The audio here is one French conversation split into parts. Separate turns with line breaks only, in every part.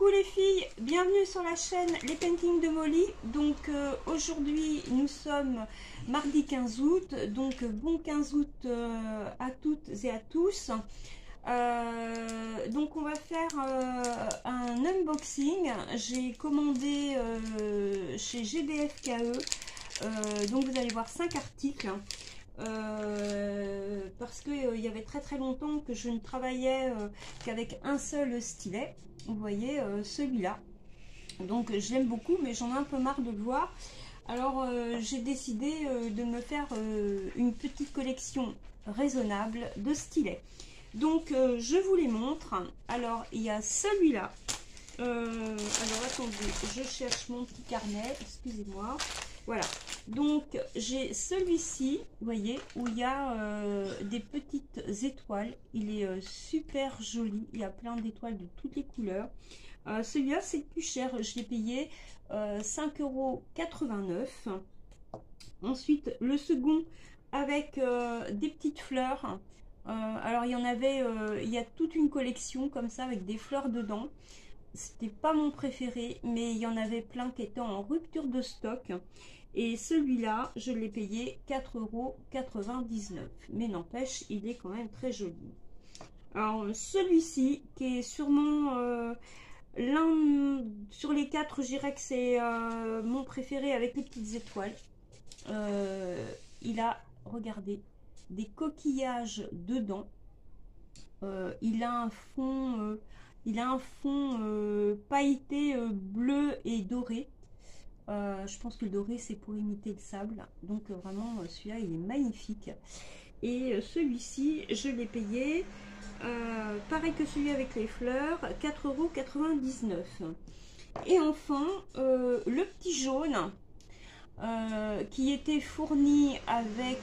Coucou les filles, bienvenue sur la chaîne Les Paintings de Molly. Donc aujourd'hui nous sommes mardi 15 août, donc bon 15 août à toutes et à tous. Donc on va faire un unboxing. J'ai commandé chez GBFKE, donc vous allez voir 5 articles. Parce que il y avait très longtemps que je ne travaillais qu'avec un seul stylet. Vous voyez celui-là, donc je l'aime beaucoup, mais j'en ai un peu marre de le voir. Alors j'ai décidé de me faire une petite collection raisonnable de stylets. Donc je vous les montre. Alors il y a celui-là. Alors attendez, je cherche mon petit carnet, excusez-moi. Voilà, donc j'ai celui-ci, vous voyez, où il y a des petites étoiles. Il est super joli, il y a plein d'étoiles de toutes les couleurs. Celui-là c'est plus cher, je l'ai payé 5,89 €. Ensuite le second avec des petites fleurs. Alors il y en avait, il y a toute une collection comme ça avec des fleurs dedans. C'était pas mon préféré, mais il y en avait plein qui étaient en rupture de stock. Et celui-là, je l'ai payé 4,99 €. Mais n'empêche, il est quand même très joli. Alors, celui-ci, qui est sûrement l'un sur les 4, je dirais que c'est mon préféré avec les petites étoiles. Il a, regardez, des coquillages dedans. Il a un fond... pailleté bleu et doré. Je pense que le doré c'est pour imiter le sable. Donc vraiment celui-là il est magnifique. Et celui-ci je l'ai payé pareil que celui avec les fleurs, 4,99 €. Et enfin le petit jaune qui était fourni avec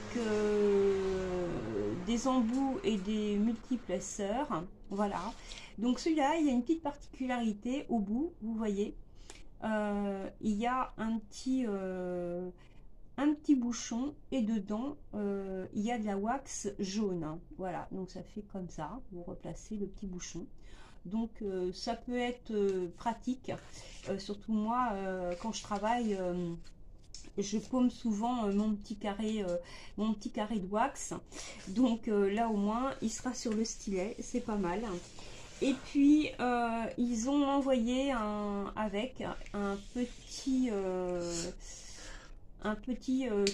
des embouts et des multiples sœurs. Voilà. Donc celui-là, il y a une petite particularité au bout, vous voyez. Il y a un petit bouchon et dedans, il y a de la wax jaune. Voilà, donc ça fait comme ça. Vous replacez le petit bouchon. Donc ça peut être pratique. Surtout moi, quand je travaille... je paume souvent mon petit carré de wax. Donc là au moins il sera sur le stylet, c'est pas mal. Et puis ils ont envoyé avec un petit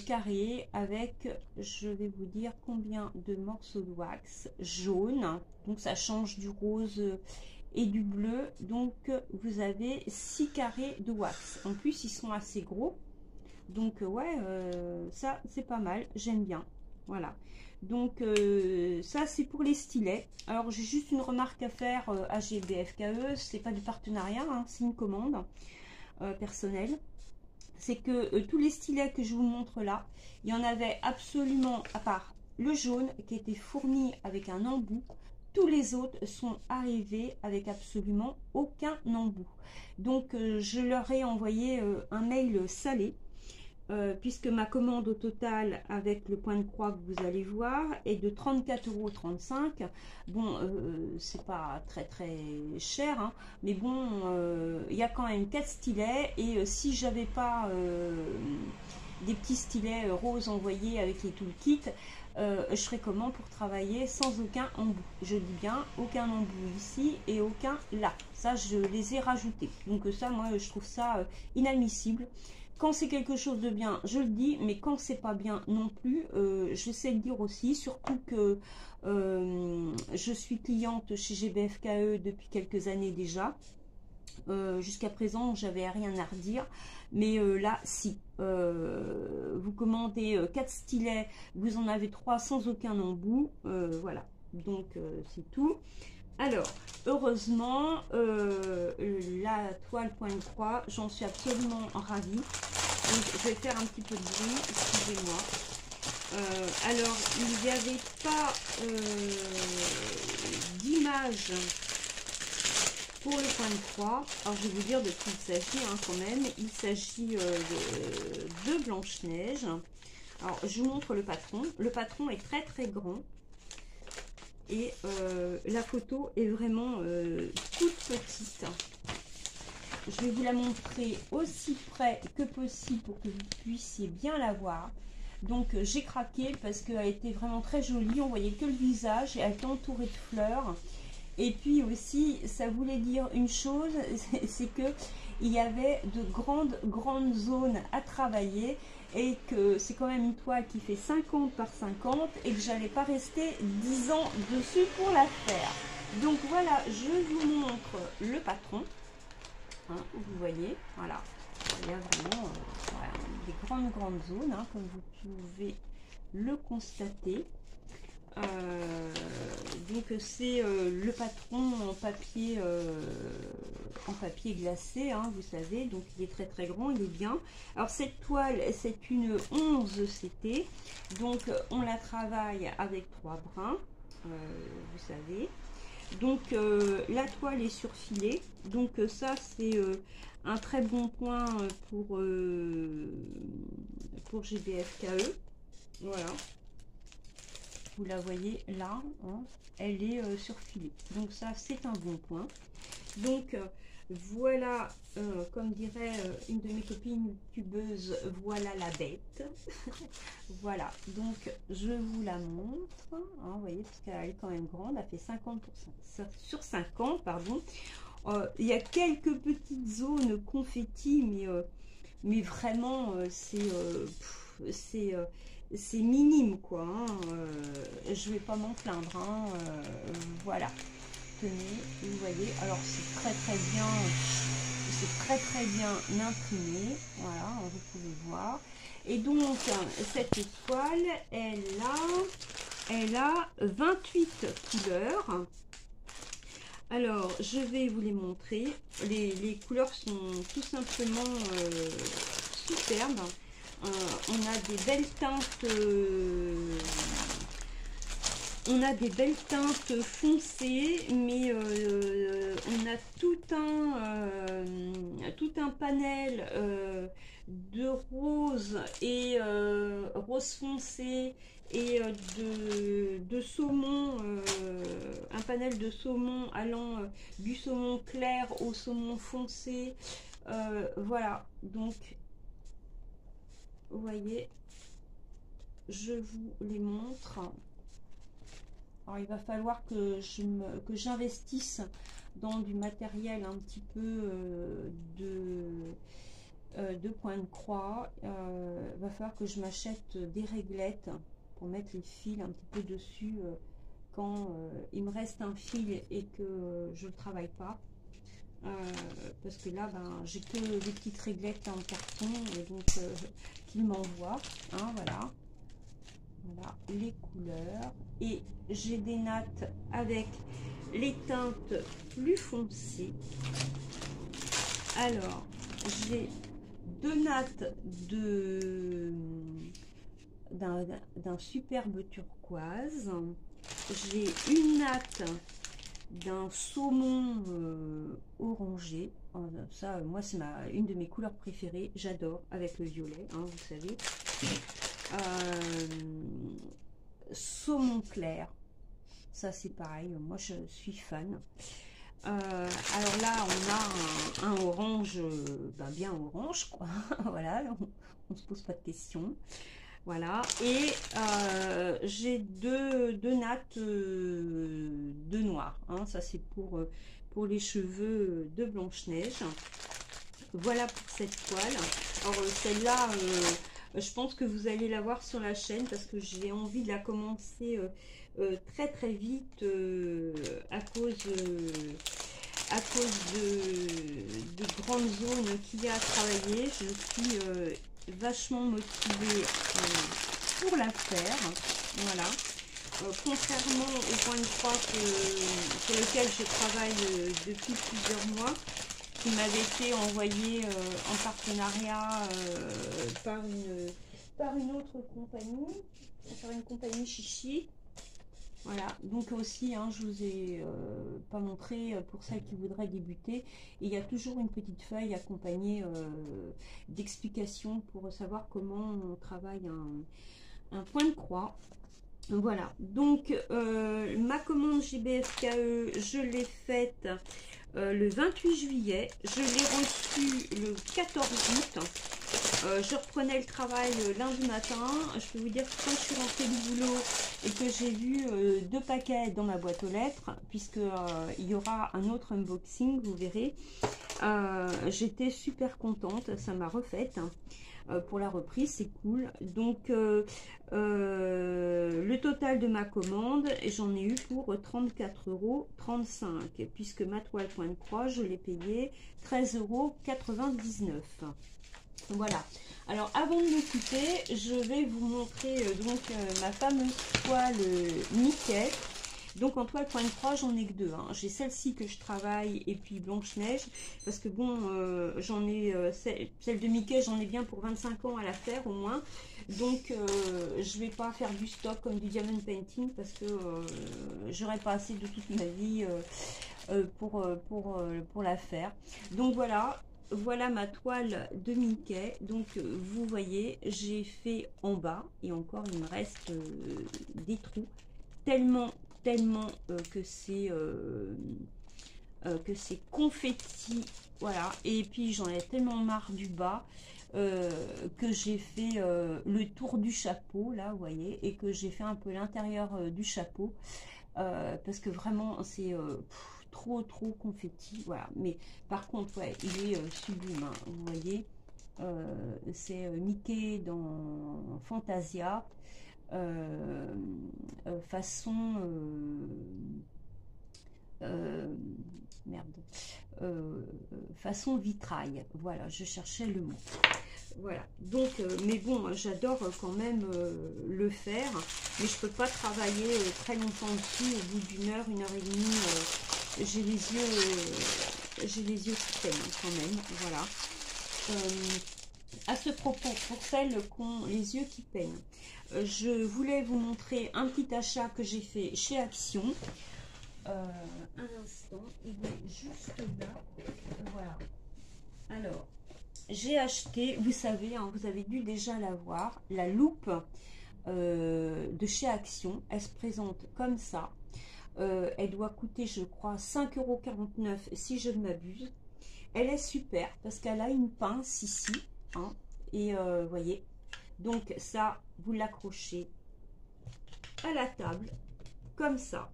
carré avec, je vais vous dire combien de morceaux de wax jaune. Donc ça change du rose et du bleu. Donc vous avez 6 carrés de wax. En plus ils sont assez gros. Donc ouais, ça c'est pas mal, j'aime bien. Voilà, donc ça c'est pour les stylets. Alors j'ai juste une remarque à faire à GBFKE, c'est pas du partenariat, hein, c'est une commande personnelle. C'est que tous les stylets que je vous montre là, il y en avait absolument, à part le jaune qui était fourni avec un embout, tous les autres sont arrivés avec absolument aucun embout. Donc je leur ai envoyé un mail salé. Puisque ma commande au total avec le point de croix que vous allez voir est de 34,35 €. Bon, c'est pas très cher, hein, mais bon, il y a quand même 4 stylets. Et si j'avais pas des petits stylets roses envoyés avec les toolkits, je serais comment pour travailler sans aucun embout. Je dis bien aucun embout ici et aucun là. Ça, je les ai rajoutés. Donc ça, moi, je trouve ça inadmissible. Quand c'est quelque chose de bien, je le dis, mais quand c'est pas bien non plus, je sais le dire aussi, surtout que je suis cliente chez GBFKE depuis quelques années déjà. Jusqu'à présent, j'avais rien à redire, mais là, si. Vous commandez 4 stylets, vous en avez 3 sans aucun embout, voilà, donc c'est tout. Alors, heureusement, la toile point de croix, j'en suis absolument ravie. Donc, je vais faire un petit peu de bruit, excusez-moi. Alors, il n'y avait pas d'image pour le point de croix. Alors, je vais vous dire de qui il s'agit hein, quand même. Il s'agit de Blanche-Neige. Alors, je vous montre le patron. Le patron est très grand. Et la photo est vraiment toute petite. je vais vous la montrer aussi près que possible pour que vous puissiez bien la voir. Donc j'ai craqué parce qu'elle était vraiment très jolie, on voyait que le visage et elle était entourée de fleurs. Et puis aussi, ça voulait dire une chose, c'est que il y avait de grandes zones à travailler et que c'est quand même une toile qui fait 50 par 50 et que j'allais pas rester 10 ans dessus pour la faire. Donc voilà, je vous montre le patron, hein, vous voyez, voilà, il y a vraiment voilà, des grandes zones, hein, comme vous pouvez le constater. Donc c'est le patron en papier glacé, hein, vous savez, donc il est très grand, il est bien. Alors cette toile, c'est une 11 CT, donc on la travaille avec 3 brins, vous savez. Donc la toile est surfilée, donc ça c'est un très bon point pour GBFKE, voilà. Vous la voyez là, hein, elle est surfilée. Donc ça, c'est un bon point. Donc voilà, comme dirait une de mes copines youtubeuses, voilà la bête. Voilà, donc je vous la montre. Hein, vous voyez, parce qu'elle est quand même grande, elle fait 50% sur 50, pardon. Il y a quelques petites zones confetti, mais vraiment, c'est minime quoi, hein. Je vais pas m'en plaindre, hein. Voilà, tenez, vous voyez, alors c'est très bien imprimé, voilà, vous pouvez voir. Et donc cette toile, elle a 28 couleurs. Alors je vais vous les montrer, les couleurs sont tout simplement superbes. On a des belles teintes, foncées, mais on a tout un panel de rose et rose foncé et de saumon, un panel de saumon allant du saumon clair au saumon foncé. Voilà, donc vous voyez, je vous les montre. Alors il va falloir que j'investisse dans du matériel un petit peu de point de croix. Il va falloir que je m'achète des réglettes pour mettre les fils un petit peu dessus quand il me reste un fil et que je ne travaille pas. Parce que là j'ai que des petites réglettes en carton et donc qu'il m'envoie, hein, voilà les couleurs, et j'ai des nattes avec les teintes plus foncées. Alors j'ai deux nattes d'un superbe turquoise, j'ai une natte d'un saumon orangé. Ça, moi, c'est une de mes couleurs préférées. J'adore, avec le violet, hein, vous savez. Saumon clair. Ça, c'est pareil. Moi, je suis fan. Alors là, on a un orange, bien orange, quoi. Voilà, on se pose pas de questions. Voilà, et j'ai deux nattes de noir, hein. Ça c'est pour les cheveux de Blanche-Neige. Voilà pour cette toile. Alors celle-là, je pense que vous allez la voir sur la chaîne parce que j'ai envie de la commencer très vite à cause de grandes zones qu'il y a à travailler. Je suis vachement motivée pour la faire, voilà. Contrairement au point de croix sur lequel je travaille depuis plusieurs mois, qui m'avait été envoyé en partenariat par une autre compagnie, par une compagnie chichi. Voilà, donc aussi, hein, je vous ai pas montré pour celles qui voudraient débuter. Et il y a toujours une petite feuille accompagnée d'explications pour savoir comment on travaille un point de croix. Voilà, donc ma commande JBFKE, je l'ai faite le 28 juillet, je l'ai reçue le 14 août. Je reprenais le travail lundi matin. Je peux vous dire que quand je suis rentrée du boulot et que j'ai vu 2 paquets dans ma boîte aux lettres, puisque il y aura un autre unboxing, vous verrez, j'étais super contente, ça m'a refaite. Pour la reprise, c'est cool. Donc le total de ma commande, j'en ai eu pour 34,35 €, puisque ma toile point de croix, je l'ai payé 13,99 €. Voilà. Alors avant de me quitter, je vais vous montrer ma fameuse toile Mickey. Donc en toile point de croix, j'en ai que 2. Hein. J'ai celle-ci que je travaille et puis Blanche-Neige. Parce que bon, j'en ai celle de Mickey, j'en ai bien pour 25 ans à la faire au moins. Donc je vais pas faire du stock comme du diamond painting parce que j'aurai pas assez de toute ma vie pour la faire. Donc voilà. Voilà ma toile de Mickey. Donc vous voyez, j'ai fait en bas et encore il me reste des trous tellement que c'est confetti, voilà. Et puis j'en ai tellement marre du bas que j'ai fait le tour du chapeau là, vous voyez, et que j'ai fait un peu l'intérieur du chapeau parce que vraiment c'est trop confetti, voilà. Mais par contre ouais, il est sublime, hein, vous voyez. C'est Mickey dans Fantasia, façon merde, façon vitrail, voilà, je cherchais le mot. Voilà, donc mais bon, j'adore quand même le faire, mais je peux pas travailler très longtemps dessus. Au bout d'une heure, 1h30, j'ai les yeux qui peinent quand même. Voilà. À ce propos, pour celles qui ont les yeux qui peignent, je voulais vous montrer un petit achat que j'ai fait chez Action. Un instant, il est juste là. Voilà. Alors, j'ai acheté, vous savez, hein, vous avez dû déjà la voir, la loupe de chez Action. Elle se présente comme ça. Elle doit coûter, je crois, 5,49 € si je ne m'abuse. Elle est super parce qu'elle a une pince ici. Hein, et vous voyez, donc ça, vous l'accrochez à la table, comme ça.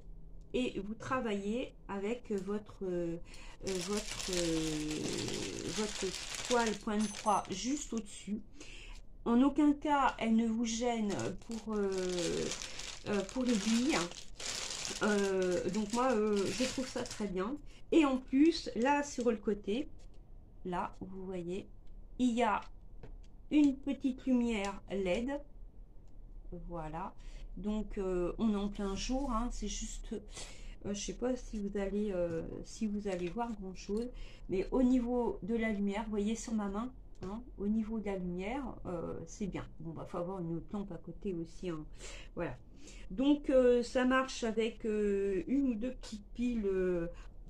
Et vous travaillez avec votre toile point de croix juste au-dessus. En aucun cas, elle ne vous gêne pour l'aiguille. Donc moi, je trouve ça très bien. Et en plus, là, sur le côté, là, vous voyez, il y a une petite lumière LED. Voilà. Donc, on est en plein jour. Hein, c'est juste... je sais pas si vous allez voir grand chose, mais au niveau de la lumière, vous voyez sur ma main, hein, au niveau de la lumière, c'est bien. Bon, bah, faut avoir une autre lampe à côté aussi, hein. Voilà. Donc ça marche avec une ou deux petites piles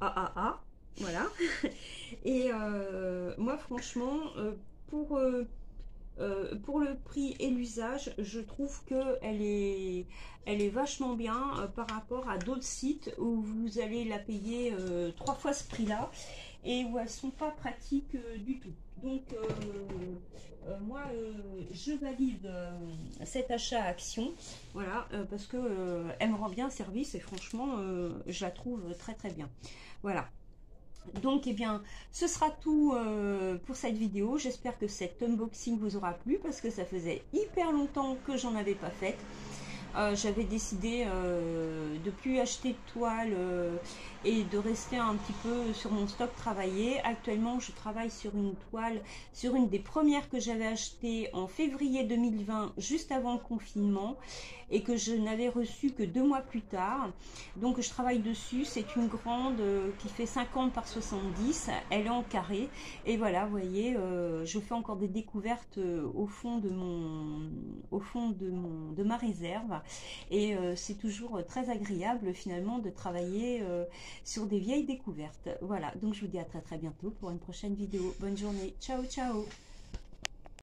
AAA, voilà. Et moi franchement, pour le prix et l'usage, je trouve que elle est vachement bien par rapport à d'autres sites où vous allez la payer 3 fois ce prix-là et où elles sont pas pratiques du tout. Donc moi je valide cet achat à Action, voilà, parce que elle me rend bien service et franchement je la trouve très bien. Voilà. Donc, eh bien, ce sera tout pour cette vidéo. J'espère que cet unboxing vous aura plu parce que ça faisait hyper longtemps que j'en avais pas fait. J'avais décidé de plus acheter de toile et de rester un petit peu sur mon stock travaillé. Actuellement, je travaille sur une toile, sur une des premières que j'avais achetées en février 2020, juste avant le confinement, et que je n'avais reçue que 2 mois plus tard. Donc, je travaille dessus. C'est une grande qui fait 50 par 70. Elle est en carré. Et voilà, vous voyez, je fais encore des découvertes au fond de ma réserve. Et c'est toujours très agréable finalement de travailler sur des vieilles découvertes. Voilà, donc je vous dis à très bientôt pour une prochaine vidéo. Bonne journée, ciao ciao.